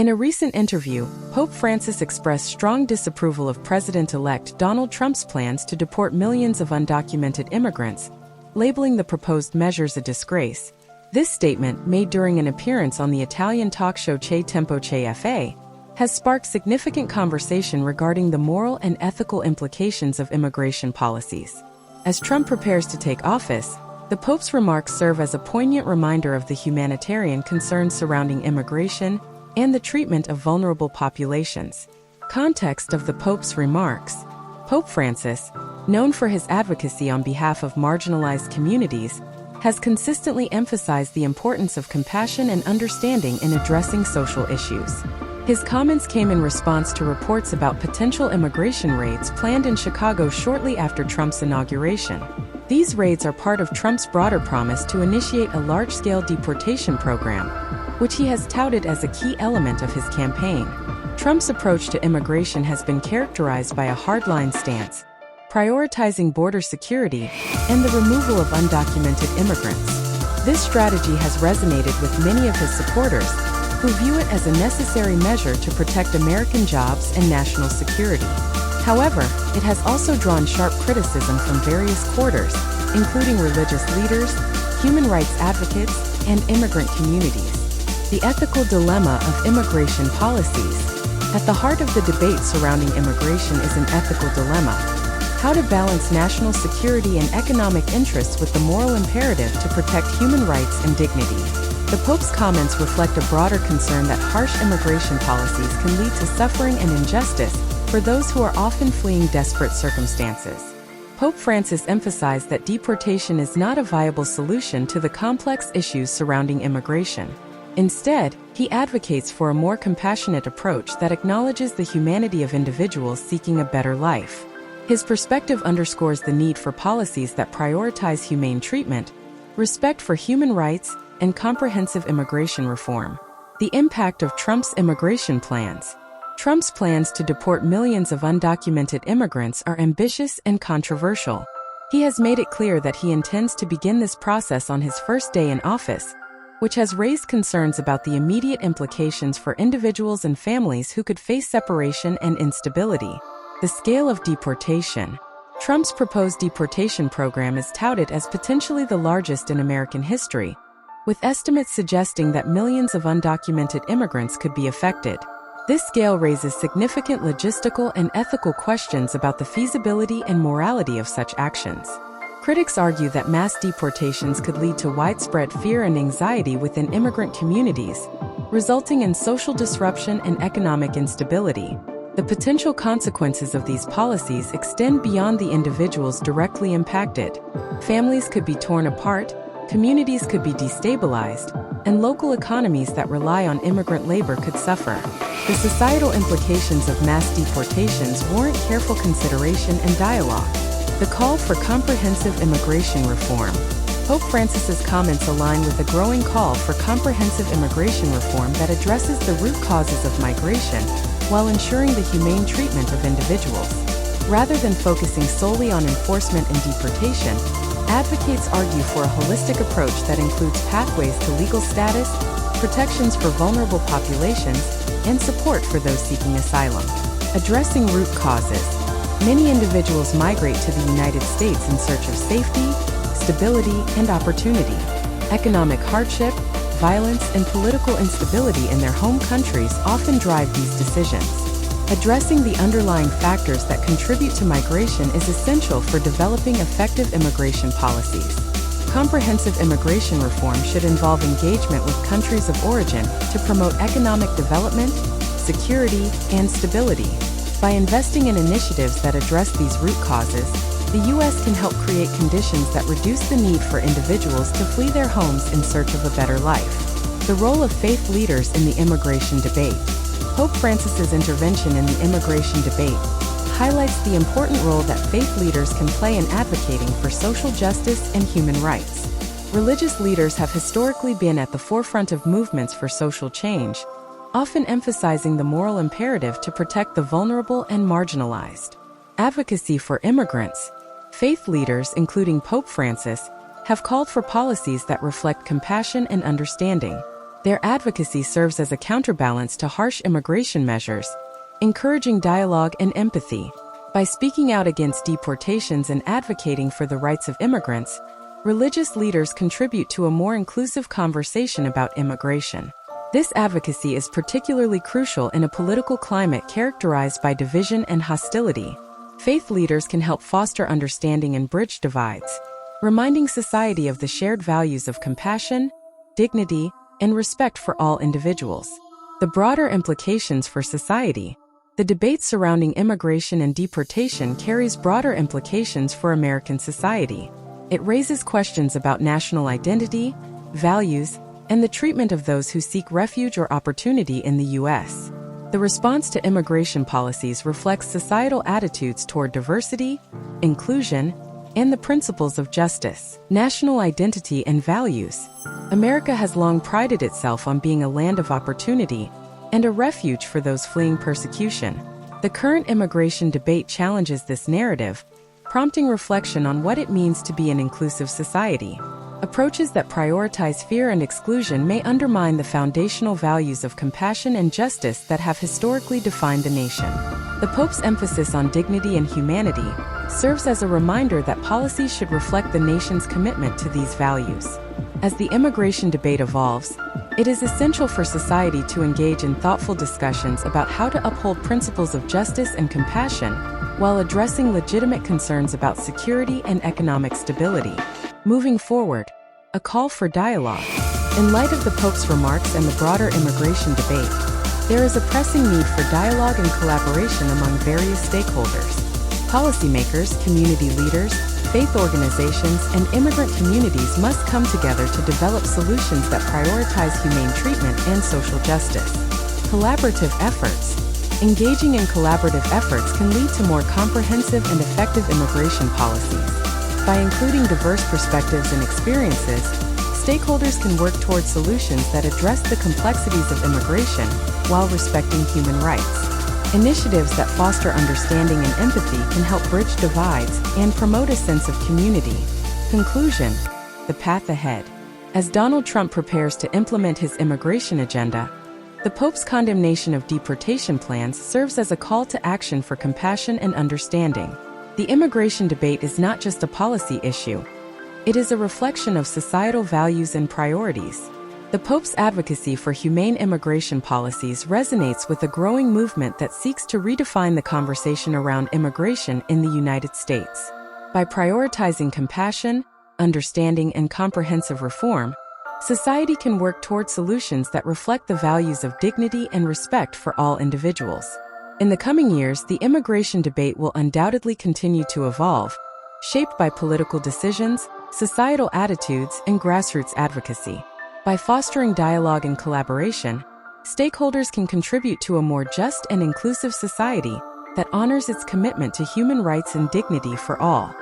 In a recent interview, Pope Francis expressed strong disapproval of President-elect Donald Trump's plans to deport millions of undocumented immigrants, labeling the proposed measures a disgrace. This statement, made during an appearance on the Italian talk show Che Tempo Che Fa, has sparked significant conversation regarding the moral and ethical implications of immigration policies. As Trump prepares to take office, the Pope's remarks serve as a poignant reminder of the humanitarian concerns surrounding immigration and the treatment of vulnerable populations. Context of the Pope's remarks. Pope Francis, known for his advocacy on behalf of marginalized communities, has consistently emphasized the importance of compassion and understanding in addressing social issues. His comments came in response to reports about potential immigration raids planned in Chicago shortly after Trump's inauguration. These raids are part of Trump's broader promise to initiate a large-scale deportation program, which he has touted as a key element of his campaign. Trump's approach to immigration has been characterized by a hardline stance, prioritizing border security and the removal of undocumented immigrants. This strategy has resonated with many of his supporters, who view it as a necessary measure to protect American jobs and national security. However, it has also drawn sharp criticism from various quarters, including religious leaders, human rights advocates, and immigrant communities. The ethical dilemma of immigration policies. At the heart of the debate surrounding immigration is an ethical dilemma: how to balance national security and economic interests with the moral imperative to protect human rights and dignity. The Pope's comments reflect a broader concern that harsh immigration policies can lead to suffering and injustice for those who are often fleeing desperate circumstances. Pope Francis emphasized that deportation is not a viable solution to the complex issues surrounding immigration. Instead, he advocates for a more compassionate approach that acknowledges the humanity of individuals seeking a better life. His perspective underscores the need for policies that prioritize humane treatment, respect for human rights, and comprehensive immigration reform. The impact of Trump's immigration plans. Trump's plans to deport millions of undocumented immigrants are ambitious and controversial. He has made it clear that he intends to begin this process on his first day in office, which has raised concerns about the immediate implications for individuals and families who could face separation and instability. The scale of deportation. Trump's proposed deportation program is touted as potentially the largest in American history, with estimates suggesting that millions of undocumented immigrants could be affected. This scale raises significant logistical and ethical questions about the feasibility and morality of such actions. Critics argue that mass deportations could lead to widespread fear and anxiety within immigrant communities, resulting in social disruption and economic instability. The potential consequences of these policies extend beyond the individuals directly impacted. Families could be torn apart, communities could be destabilized, and local economies that rely on immigrant labor could suffer. The societal implications of mass deportations warrant careful consideration and dialogue. The call for comprehensive immigration reform. Pope Francis's comments align with a growing call for comprehensive immigration reform that addresses the root causes of migration while ensuring the humane treatment of individuals. Rather than focusing solely on enforcement and deportation, advocates argue for a holistic approach that includes pathways to legal status, protections for vulnerable populations, and support for those seeking asylum. Addressing root causes. Many individuals migrate to the United States in search of safety, stability, and opportunity. Economic hardship, violence, and political instability in their home countries often drive these decisions. Addressing the underlying factors that contribute to migration is essential for developing effective immigration policies. Comprehensive immigration reform should involve engagement with countries of origin to promote economic development, security, and stability. By investing in initiatives that address these root causes, the U.S. can help create conditions that reduce the need for individuals to flee their homes in search of a better life. The role of faith leaders in the immigration debate. Pope Francis's intervention in the immigration debate highlights the important role that faith leaders can play in advocating for social justice and human rights. Religious leaders have historically been at the forefront of movements for social change, often emphasizing the moral imperative to protect the vulnerable and marginalized. Advocacy for immigrants. Faith leaders, including Pope Francis, have called for policies that reflect compassion and understanding. Their advocacy serves as a counterbalance to harsh immigration measures, encouraging dialogue and empathy. By speaking out against deportations and advocating for the rights of immigrants, religious leaders contribute to a more inclusive conversation about immigration. This advocacy is particularly crucial in a political climate characterized by division and hostility. Faith leaders can help foster understanding and bridge divides, reminding society of the shared values of compassion, dignity, and respect for all individuals. The broader implications for society. The debate surrounding immigration and deportation carries broader implications for American society. It raises questions about national identity, values, and the treatment of those who seek refuge or opportunity in the U.S. The response to immigration policies reflects societal attitudes toward diversity, inclusion, and the principles of justice. National identity and values. America has long prided itself on being a land of opportunity and a refuge for those fleeing persecution. The current immigration debate challenges this narrative, prompting reflection on what it means to be an inclusive society. Approaches that prioritize fear and exclusion may undermine the foundational values of compassion and justice that have historically defined the nation. The Pope's emphasis on dignity and humanity serves as a reminder that policies should reflect the nation's commitment to these values. As the immigration debate evolves, it is essential for society to engage in thoughtful discussions about how to uphold principles of justice and compassion while addressing legitimate concerns about security and economic stability. Moving forward, a call for dialogue. In light of the Pope's remarks and the broader immigration debate, there is a pressing need for dialogue and collaboration among various stakeholders. Policymakers, community leaders, faith organizations, and immigrant communities must come together to develop solutions that prioritize humane treatment and social justice. Collaborative efforts. Engaging in collaborative efforts can lead to more comprehensive and effective immigration policies. By including diverse perspectives and experiences, stakeholders can work toward solutions that address the complexities of immigration while respecting human rights. Initiatives that foster understanding and empathy can help bridge divides and promote a sense of community. Conclusion: the path ahead. As Donald Trump prepares to implement his immigration agenda, the Pope's condemnation of deportation plans serves as a call to action for compassion and understanding. The immigration debate is not just a policy issue. It is a reflection of societal values and priorities. The Pope's advocacy for humane immigration policies resonates with a growing movement that seeks to redefine the conversation around immigration in the United States. By prioritizing compassion, understanding, and comprehensive reform, society can work toward solutions that reflect the values of dignity and respect for all individuals. In the coming years, the immigration debate will undoubtedly continue to evolve, shaped by political decisions, societal attitudes, and grassroots advocacy. By fostering dialogue and collaboration, stakeholders can contribute to a more just and inclusive society that honors its commitment to human rights and dignity for all.